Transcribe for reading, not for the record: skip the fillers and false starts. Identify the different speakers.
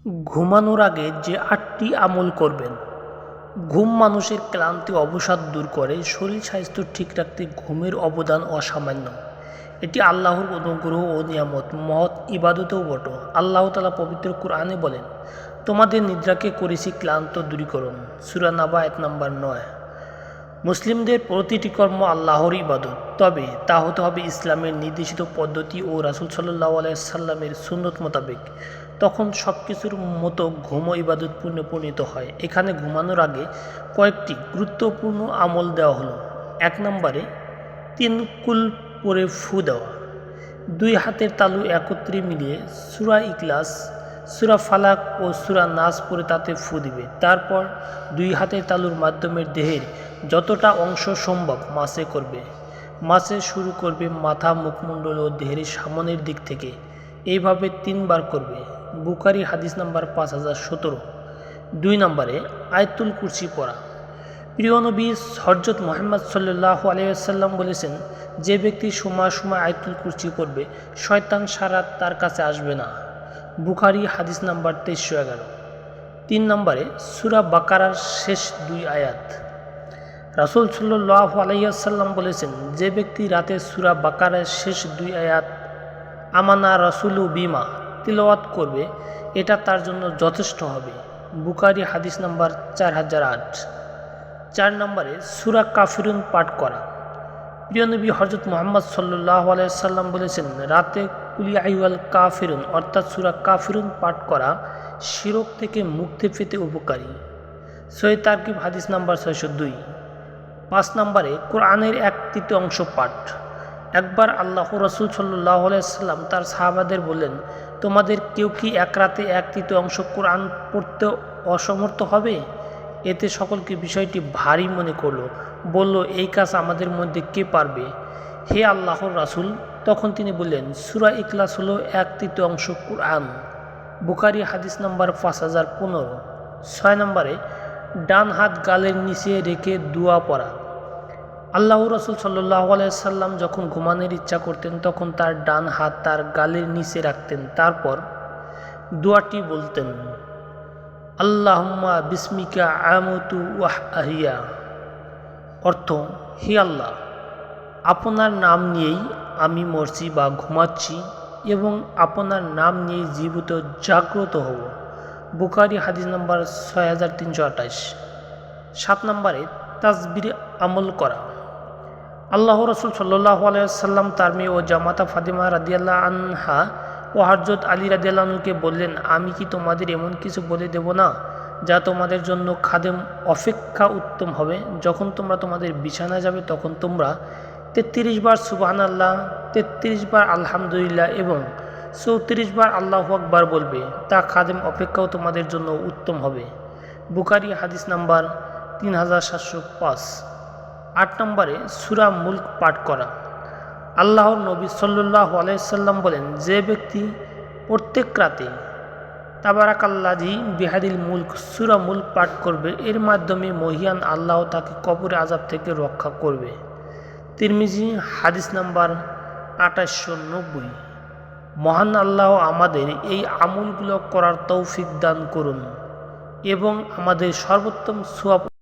Speaker 1: ঘুমানোর আগে যে ৮টি আমল করবেন। ঘুম মানুষের ক্লান্তি অবসাদ দূর করে, শরীর স্বাস্থ্য ঠিক রাখতে ঘুমের অবদান অসামান্য। এটি আল্লাহর অনুগ্রহ ও নিয়ামত, মহৎ ইবাদতেও বটে। আল্লাহ তাআলা পবিত্র কুরআনে বলেন, তোমাদের নিদ্রাকে করেছি ক্লান্ত দূরীকরণ। সূরা নাবা ১ নম্বর ৯। মুসলিমদের প্রতিটি কর্ম আল্লাহর ইবাদত, তবে তা হতে হবে ইসলামের নির্দেশিত পদ্ধতি ও রাসূল সাল্লাল্লাহু আলাইহি সাল্লামের সুন্নত মোতাবেক। তখন সব কিছুর মতো ঘুমও ইবাদতপূর্ণে পরিণত হয়। এখানে ঘুমানোর আগে কয়েকটি গুরুত্বপূর্ণ আমল দেওয়া হলো। ১ নম্বরে ৩ কুল পরে ফু দেওয়া। ২ হাতের তালু একত্রে মিলিয়ে সূরা ইখলাস, সূরা ফালাক ও সূরা নাস পড়ে তাতে ফু দিবে। তারপর ২ হাতের তালুর মাধ্যমে দেহের যতটা অংশ সম্ভব মাসে করবে। মাসে শুরু করবে মাথা, মুখমণ্ডল ও দেহের সামনের দিক থেকে। এইভাবে ৩ বার করবে। বুখারী হাদিস নাম্বার ৫০১৭। ২ নম্বরে আয়াতুল কুরসি পড়া। প্রিয় নবী হযরত মুহাম্মদ সাল্লাল্লাহু আলাইহি ওয়াসাল্লাম বলেছেন, যে ব্যক্তি সময় সময় আয়াতুল কুরসি পড়বে, শয়তান সারা রাত তার কাছে আসবে না। বুখারী হাদিস নাম্বার ২৩১১। ৩ নম্বরে সূরা বাকারার শেষ ২ আয়াত। রাসূল সাল্লাল্লাহু আলাইহি ওয়াসাল্লাম বলেছেন, যে ব্যক্তি রাতে সূরা বাকারার শেষ ২ আয়াত আমানা রাসূলু বিমা তিলাওয়াত করবে, এটা তার জন্য যথেষ্ট হবে। বুখারী হাদিস নাম্বার ৪০০৮। ৪ নম্বরে সূরা কাফিরুন পাঠ করা। প্রিয় নবী হযরত মুহাম্মদ সাল্লাল্লাহু আলাইহি ওয়াসাল্লাম বলেছেন, রাতে কুল ইয়া আইয়ুহাল কাফিরুন অর্থাৎ সূরা কাফিরুন পাঠ করা শিরক থেকে মুক্তি পেতে উপকারী। সহিহ তারগিব হাদিস নাম্বার ৬০২। ৫ নম্বরে কোরআনের ১/৩ পাঠ। একবার আল্লাহ রাসূল সাল্লাল্লাহু আলাইহি ওয়াসাল্লাম তার সাহাবাদের বললেন, তোমাদের কেউ কি এক রাতে ১/৩ কোরআন পড়তে অসমর্থ হবে? এতে সকলকে বিষয়টি ভারী মনে করল। বলল, এই কাজ আমাদের মধ্যে কে পারবে, হে আল্লাহর রাসূল? তখন তিনি বললেন, সূরা ইখলাস হলো ১/৩ কোরআন। বুখারী হাদিস নাম্বার ৫০১৫। ৬ নম্বরে ডান হাত গালের নিচে রেখে দোয়া পড়া। আল্লাহ রাসূল সাল্লাল্লাহু আলাইহি সাল্লাম যখন ঘুমানোর ইচ্ছা করতেন, তখন তার ডান হাত তার গালের নিচে রাখতেন। তারপর দোয়াটি বলতেন, আল্লাহুম্মা বিসমিকা আমুতু ওয়া আহিয়া। অর্থ, হে আল্লাহ, আপনার নাম নিয়েই আমি মরছি বা ঘুমাচ্ছি এবং আপনার নাম নিয়েই জীবিত জাগ্রত হব। বুখারী হাদিস নাম্বার ৬৩২৮। ৭ নম্বরে তাসবির আমল করা। আল্লাহ রাসূল সাল্লাল্লাহু আলাইহি ওয়াসাল্লাম তার মেয়ে ও জামাতা ফাতিমা রাদিয়াল্লাহু আনহা ও হযরত আলী রাদিয়াল্লাহু আনহুকে বললেন, আমি কি তোমাদের এমন কিছু বলে দেব না যা তোমাদের জন্য খাদেম অপেক্ষা উত্তম হবে? যখন তোমরা তোমাদের বিছানায় যাবে, তখন তোমরা ৩৩ বার সুবহানাল্লাহ, ৩৩ বার আলহামদুলিল্লাহ এবং ৩৪ বার আল্লাহু আকবার বলবে। তা খাদেম অপেক্ষাও তোমাদের জন্য উত্তম হবে। বুখারী হাদিস নাম্বার ৩৭০৫। ৮ নম্বরে সূরা মুলক পাঠ করা। আল্লাহর নবী সাল্লাল্লাহু আলাইহি সাল্লাম বলেন, যে ব্যক্তি প্রত্যেক রাতে তাবারাকাল্লাযী বিহাদিল মুলক সূরা মুলক পাঠ করবে, এর মাধ্যমে মহিয়ান আল্লাহ তাকে কবরের আযাব থেকে রক্ষা করবে। তিরমিজি হাদিস নাম্বার ২৮৯০। মহান আল্লাহ আমাদের এই আমলগুলো করার তৌফিক দান করুন এবং আমাদের সর্বোত্তম সওয়াব